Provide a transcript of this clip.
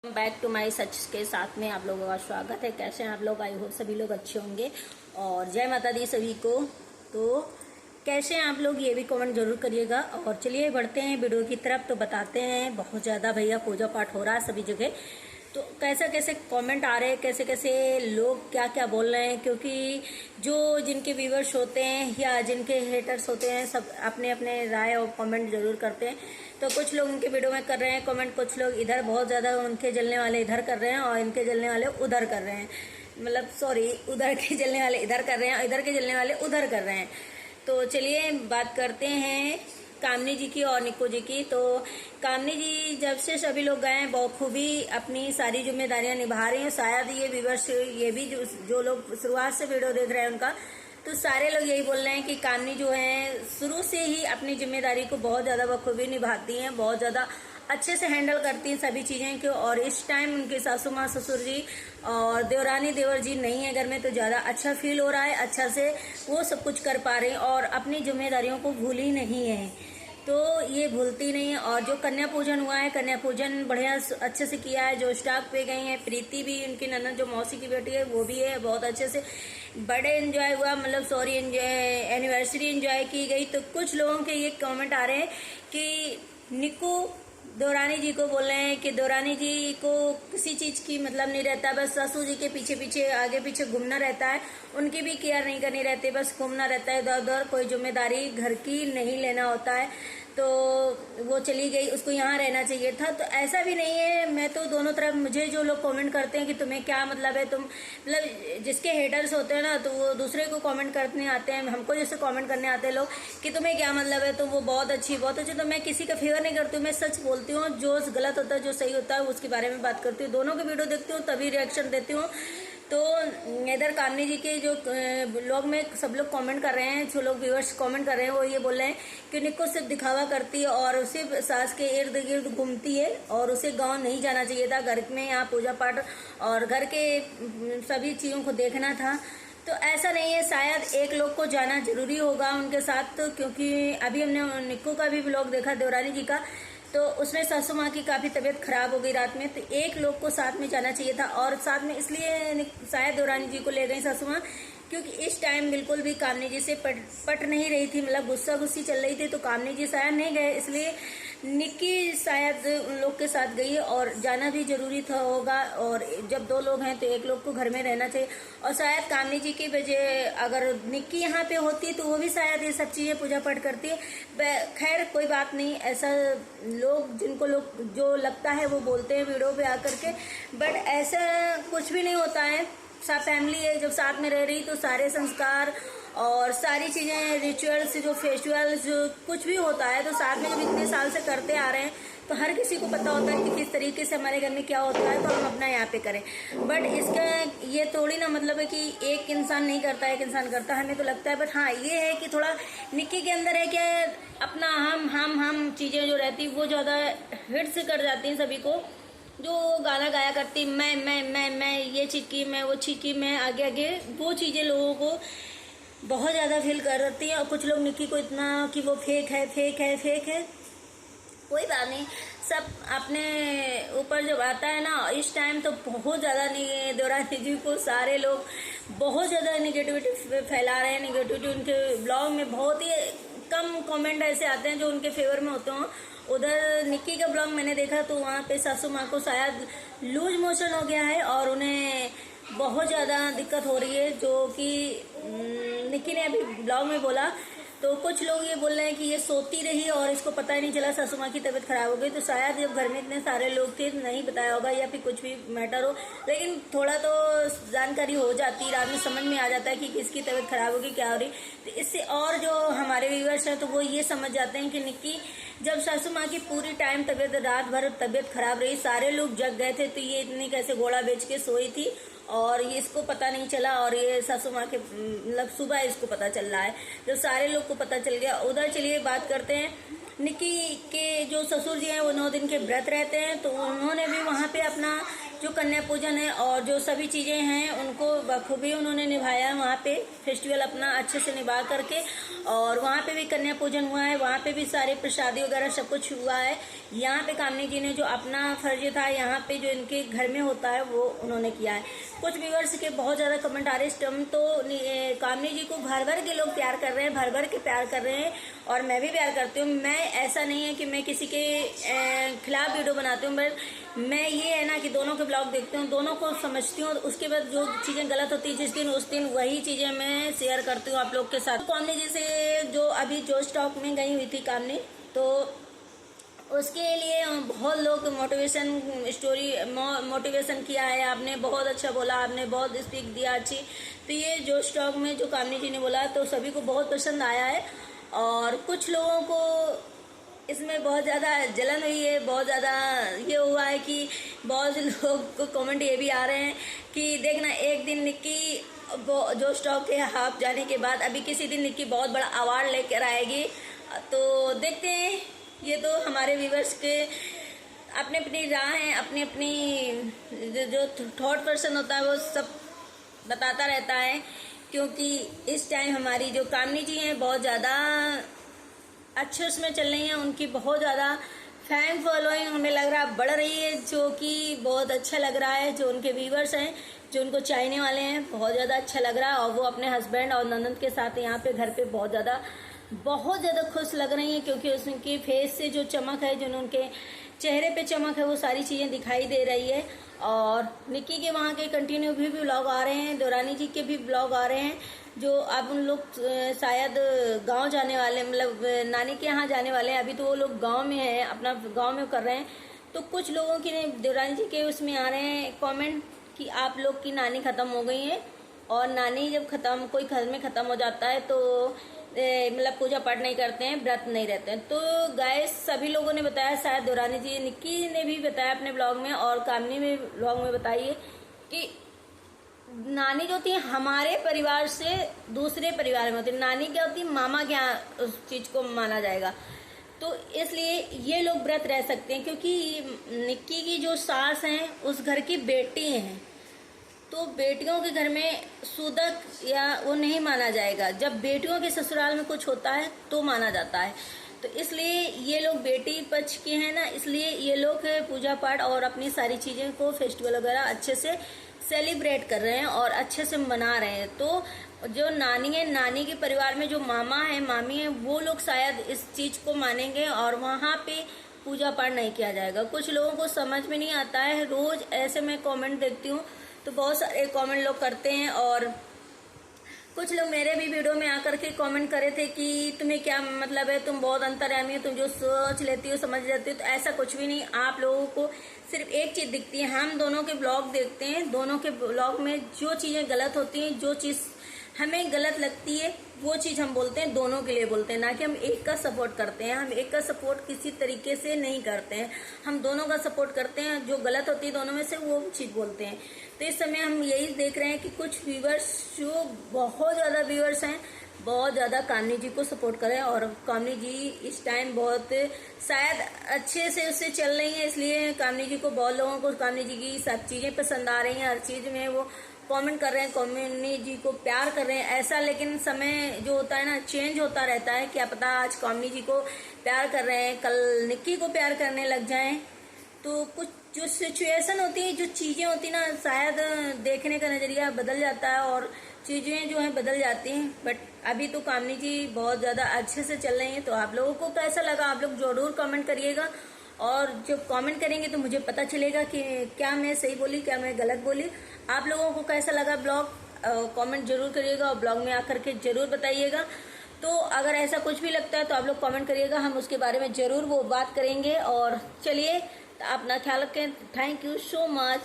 Back to my सच के साथ में आप लोगों का स्वागत है। कैसे हैं आप लोग? आई हो सभी लोग अच्छे होंगे और जय माता दी सभी को। तो कैसे हैं आप लोग, ये भी कमेंट जरूर करिएगा। और चलिए बढ़ते हैं वीडियो की तरफ। तो बताते हैं, बहुत ज़्यादा भैया पूजा पाठ हो रहा है सभी जगह। तो कैसे कैसे कमेंट आ रहे हैं, कैसे कैसे लोग क्या क्या बोल रहे हैं, क्योंकि जो जिनके व्यूवर्स होते हैं या जिनके हेटर्स होते हैं सब अपने अपने राय और कमेंट जरूर करते हैं। तो कुछ लोग उनके वीडियो में कर रहे हैं कमेंट, कुछ लोग इधर बहुत ज़्यादा उनके जलने वाले इधर कर रहे हैं और इनके जलने वाले उधर कर रहे हैं। मतलब सॉरी, उधर के जलने वाले इधर कर रहे हैं और इधर के जलने वाले उधर कर रहे हैं। तो चलिए बात करते हैं कामनी जी की और निक्कू जी की। तो कामनी जी जब से सभी लोग गए हैं बखूबी अपनी सारी जिम्मेदारियां निभा रही हैं। शायद ये व्यूवर्स, ये भी जो लोग शुरुआत से वीडियो देख रहे हैं उनका, तो सारे लोग यही बोल रहे हैं कि कामनी जो है शुरू से ही अपनी जिम्मेदारी को बहुत ज़्यादा बखूबी निभाती हैं, बहुत ज़्यादा अच्छे से हैंडल करती हैं सभी चीज़ें को। और इस टाइम उनके सासू माँ, ससुर जी और देवरानी देवर जी नहीं है घर में, तो ज़्यादा अच्छा फील हो रहा है। अच्छा से वो सब कुछ कर पा रहे हैं और अपनी जिम्मेदारियों को भूली नहीं है। तो ये भूलती नहीं है। और जो कन्या पूजन हुआ है, कन्या पूजन बढ़िया अच्छे से किया है। जो स्टाफ पे गई हैं, प्रीति भी, उनकी ननद जो मौसी की बेटी है वो भी है, बहुत अच्छे से बर्थडे एंजॉय हुआ, मतलब सॉरी एनिवर्सरी एंजॉय की गई। तो कुछ लोगों के ये कमेंट आ रहे हैं कि निक्कू देवरानी जी को बोल रहे हैं कि देवरानी जी को किसी चीज की मतलब नहीं रहता, बस ससुर जी के पीछे पीछे आगे पीछे घूमना रहता है, उनकी भी केयर नहीं करनी रहती, बस घूमना रहता है इधर उधर, कोई जिम्मेदारी घर की नहीं लेना होता है। तो वो चली गई, उसको यहाँ रहना चाहिए था। तो ऐसा भी नहीं है। मैं तो दोनों तरफ, मुझे जो लोग कमेंट करते हैं कि तुम्हें क्या मतलब है, तुम मतलब जिसके हेटर्स होते हैं ना, तो वो दूसरे को कमेंट करने आते हैं, हमको जैसे कमेंट करने आते हैं लोग कि तुम्हें क्या मतलब है, तो वो बहुत अच्छी बहुत अच्छी। तो मैं किसी का फेवर नहीं करती हूँ, मैं सच बोलती हूँ। जो गलत होता है, जो सही होता है, उसके बारे में बात करती हूँ। दोनों के वीडियो देखती हूँ तभी रिएक्शन देती हूँ। तो इधर कामनी जी के जो ब्लॉग में सब लोग कमेंट कर रहे हैं, जो लोग व्यूअर्स कमेंट कर रहे हैं, वो ये बोल रहे हैं कि निक्कू सिर्फ दिखावा करती है और सिर्फ सास के इर्द गिर्द घूमती है और उसे गांव नहीं जाना चाहिए था, घर में यहाँ पूजा पाठ और घर के सभी चीज़ों को देखना था। तो ऐसा नहीं है। शायद एक लोग को जाना जरूरी होगा उनके साथ, तो क्योंकि अभी हमने निक्कू का भी ब्लॉग देखा, देवरानी जी का, तो उसमें सासू माँ की काफ़ी तबीयत खराब हो गई रात में। तो एक लोग को साथ में जाना चाहिए था और साथ में इसलिए शायद देवरानी जी को ले गई सासू माँ, क्योंकि इस टाइम बिल्कुल भी कामनी जी से पट नहीं रही थी, मतलब गुस्सा गुस्सी चल रही थी। तो कामनी जी शायद नहीं गए, इसलिए निक्की शायद उन लोग के साथ गई है और जाना भी जरूरी था होगा। और जब दो लोग हैं तो एक लोग को घर में रहना चाहिए। और शायद कामनी जी की वजह अगर निक्की यहाँ पे होती तो वो भी शायद ये सब चीज़ें पूजा पाठ करती है। खैर कोई बात नहीं, ऐसा लोग जिनको लोग जो लगता है वो बोलते हैं वीडियो पे आकर के, बट ऐसा कुछ भी नहीं होता है। सब फैमिली है, जब साथ में रह रही तो सारे संस्कार और सारी चीज़ें, रिचुअल्स, जो फेस्टिवल्स, जो कुछ भी होता है तो साथ में जब इतने साल से करते आ रहे हैं तो हर किसी को पता होता है कि किस तरीके से हमारे घर में क्या होता है, तो हम अपना यहाँ पे करें। बट इसका ये थोड़ी ना मतलब है कि एक इंसान नहीं करता, एक इंसान करता, हमें तो लगता है। बट हाँ ये है कि थोड़ा निक्की के अंदर है कि अपना हम चीज़ें जो रहती वो ज़्यादा हिट से कर जाती हैं सभी को। जो गाना गाया करती मैं ये चीज़ की, मैं वो चीज़ की, मैं आगे आगे, वो चीज़ें लोगों को बहुत ज़्यादा फील करती है। और कुछ लोग निक्की को इतना कि वो फेक है फेक है फेक है। कोई बात नहीं, सब अपने ऊपर जब आता है ना इस टाइम, तो बहुत ज़्यादा देवरानी जी को सारे लोग बहुत ज़्यादा निगेटिविटी फैला रहे हैं। निगेटिविटी उनके ब्लॉग में बहुत ही कम कमेंट ऐसे आते हैं जो उनके फेवर में होते हों। उधर निक्की का ब्लॉग मैंने देखा तो वहाँ पे सासू माँ को शायद लूज मोशन हो गया है और उन्हें बहुत ज़्यादा दिक्कत हो रही है, जो कि निक्की ने अभी ब्लॉग में बोला। तो कुछ लोग ये बोल रहे हैं कि ये सोती रही और इसको पता ही नहीं चला सासू माँ की तबीयत खराब हो गई। तो शायद जब घर में इतने सारे लोग थे नहीं बताया होगा या फिर कुछ भी मैटर हो, लेकिन थोड़ा तो जानकारी हो जाती है, रात में समझ में आ जाता है कि किसकी तबीयत खराब होगी, क्या हो रही। तो इससे और जो हमारे व्यूअर्स हैं तो वो ये समझ जाते हैं कि निक्की जब सासू माँ की पूरी टाइम तबीयत, रात भर तबीयत खराब रही, सारे लोग जग गए थे, तो ये इतनी कैसे घोड़ा बेच के सोई थी और ये इसको पता नहीं चला। और ये सासू माँ के मतलब सुबह इसको पता चल रहा है, जब सारे लोग को पता चल गया। उधर चलिए बात करते हैं निक्की के जो ससुर जी हैं, वो 9 दिन के व्रत रहते हैं। तो उन्होंने भी वहाँ पे अपना जो कन्या पूजन है और जो सभी चीज़ें हैं उनको बखूबी उन्होंने निभाया वहाँ पे फेस्टिवल अपना अच्छे से निभा करके। और वहाँ पे भी कन्या पूजन हुआ है, वहाँ पे भी सारे प्रसादी वगैरह सब कुछ हुआ है। यहाँ पे कामनी जी ने जो अपना फर्ज था यहाँ पे जो इनके घर में होता है वो उन्होंने किया है। कुछ व्यूअर्स के बहुत ज़्यादा कमेंट आ रहे हैं इस टाइम, तो कामनी जी को भर भर के लोग प्यार कर रहे हैं, भर भर के प्यार कर रहे हैं और मैं भी प्यार करती हूँ। मैं ऐसा नहीं है कि मैं किसी के खिलाफ वीडियो बनाती हूँ, बट मैं ये है ना कि दोनों के ब्लॉग देखती हूँ, दोनों को समझती हूँ, उसके बाद जो चीज़ें गलत होती है जिस दिन उस दिन वही चीज़ें मैं शेयर करती हूँ आप लोग के साथ। कामनी जी से जो अभी जो स्टॉक में गई हुई थी कामनी, तो उसके लिए बहुत लोग मोटिवेशन किया है। आपने बहुत अच्छा बोला, आपने बहुत स्पीक दिया अच्छी। तो ये जो स्टॉक में जो कामनी जी ने बोला तो सभी को बहुत पसंद आया है। और कुछ लोगों को इसमें बहुत ज़्यादा जलन हुई है, बहुत ज़्यादा ये हुआ है कि बहुत लोग को कमेंट ये भी आ रहे हैं कि देखना एक दिन निक्की जो स्टॉक है हाफ जाने के बाद अभी किसी दिन निक्की बहुत बड़ा अवार्ड लेकर आएगी। तो देखते हैं, ये तो हमारे व्यूवर्स के अपनी अपनी राह हैं, अपनी अपनी जो थॉट पर्सन होता है वो सब बताता रहता है। क्योंकि इस टाइम हमारी जो कामनी जी हैं बहुत ज़्यादा अच्छे उसमें चल रही हैं, उनकी बहुत ज़्यादा फैन फॉलोइंग हमें लग रहा है बढ़ रही है, जो कि बहुत अच्छा लग रहा है। जो उनके व्यूवर्स हैं, जो उनको चाहने वाले हैं, बहुत ज़्यादा अच्छा लग रहा है। और वो अपने हस्बैंड और ननद के साथ यहाँ पे घर पे बहुत ज़्यादा खुश लग रही हैं, क्योंकि उसके फेस से जो चमक है, जो उनके चेहरे पे चमक है, वो सारी चीज़ें दिखाई दे रही है। और निक्की के वहाँ के कंटिन्यू भी ब्लॉग आ रहे हैं, देवरानी जी के भी ब्लॉग आ रहे हैं, जो अब उन लोग शायद गांव जाने वाले, मतलब नानी के यहाँ जाने वाले हैं। अभी तो वो लोग गांव में हैं, अपना गांव में कर रहे हैं। तो कुछ लोगों की देवरानी जी के उसमें आ रहे हैं कमेंट कि आप लोग की नानी ख़त्म हो गई है, और नानी जब कोई घर में ख़त्म हो जाता है तो मतलब पूजा पाठ नहीं करते हैं, व्रत नहीं रहते हैं। तो गाइस सभी लोगों ने बताया, शायद देवरानी जी, निक्की ने भी बताया अपने ब्लॉग में, और कामनी में ब्लॉग में बताइए कि नानी जो होती है हमारे परिवार से दूसरे परिवार में होती है। नानी क्या होती है, मामा क्या उस चीज को माना जाएगा। तो इसलिए ये लोग व्रत रह सकते हैं, क्योंकि निक्की की जो सास हैं उस घर की बेटी हैं। तो बेटियों के घर में सूदक या वो नहीं माना जाएगा, जब बेटियों के ससुराल में कुछ होता है तो माना जाता है। तो इसलिए ये लोग बेटी पक्ष के हैं ना, इसलिए ये लोग पूजा पाठ और अपनी सारी चीजें को फेस्टिवल वगैरह अच्छे से सेलिब्रेट कर रहे हैं और अच्छे से मना रहे हैं। तो जो नानी है, नानी के परिवार में जो मामा है, मामी है, वो लोग शायद इस चीज को मानेंगे और वहाँ पे पूजा पाठ नहीं किया जाएगा। कुछ लोगों को समझ में नहीं आता है, रोज ऐसे मैं कमेंट देखती हूँ तो बहुत सारे कमेंट लोग करते हैं। और कुछ लोग मेरे भी वीडियो में आकर के कमेंट करे थे कि तुम्हें क्या मतलब है, तुम बहुत अंतर्यामी हो, तुम जो सोच लेती हो समझ लेती हो। तो ऐसा कुछ भी नहीं, आप लोगों को सिर्फ एक चीज दिखती है। हम दोनों के ब्लॉग देखते हैं, दोनों के ब्लॉग में जो चीजें गलत होती हैं, जो चीज हमें गलत लगती है वो चीज हम बोलते हैं, दोनों के लिए बोलते हैं, ना कि हम एक का सपोर्ट करते हैं। हम एक का सपोर्ट किसी तरीके से नहीं करते हैं, हम दोनों का सपोर्ट करते हैं। जो गलत होती है दोनों में से वो चीज बोलते हैं। तो इस समय हम यही देख रहे हैं कि कुछ व्यूवर्स, जो बहुत ज्यादा व्यूवर्स हैं, बहुत ज्यादा कामनी जी को सपोर्ट करें। और कामनी जी इस टाइम बहुत शायद अच्छे से उससे चल रही है, इसलिए कामनी जी को, बहुत लोगों को कामनी जी की सब चीजें पसंद आ रही हैं। हर चीज में वो कमेंट कर रहे हैं, कामनी जी को प्यार कर रहे हैं। ऐसा लेकिन समय जो होता है ना, चेंज होता रहता है। क्या पता आज कामनी जी को प्यार कर रहे हैं, कल निक्की को प्यार करने लग जाएं। तो कुछ जो सिचुएशन होती है, जो चीजें होती है ना, शायद देखने का नजरिया बदल जाता है और चीजें जो है बदल जाती हैं। बट अभी तो कामनी जी बहुत ज्यादा अच्छे से चल रही हैं। तो आप लोगों को कैसा लगा, आप लोग जरूर कमेंट करिएगा। और जब कमेंट करेंगे तो मुझे पता चलेगा कि क्या मैं सही बोली, क्या मैं गलत बोली। आप लोगों को कैसा लगा ब्लॉग, कमेंट जरूर करिएगा और ब्लॉग में आकर के जरूर बताइएगा। तो अगर ऐसा कुछ भी लगता है तो आप लोग कमेंट करिएगा, हम उसके बारे में जरूर वो बात करेंगे। और चलिए, अपना ख्याल रखें। Thank you so much.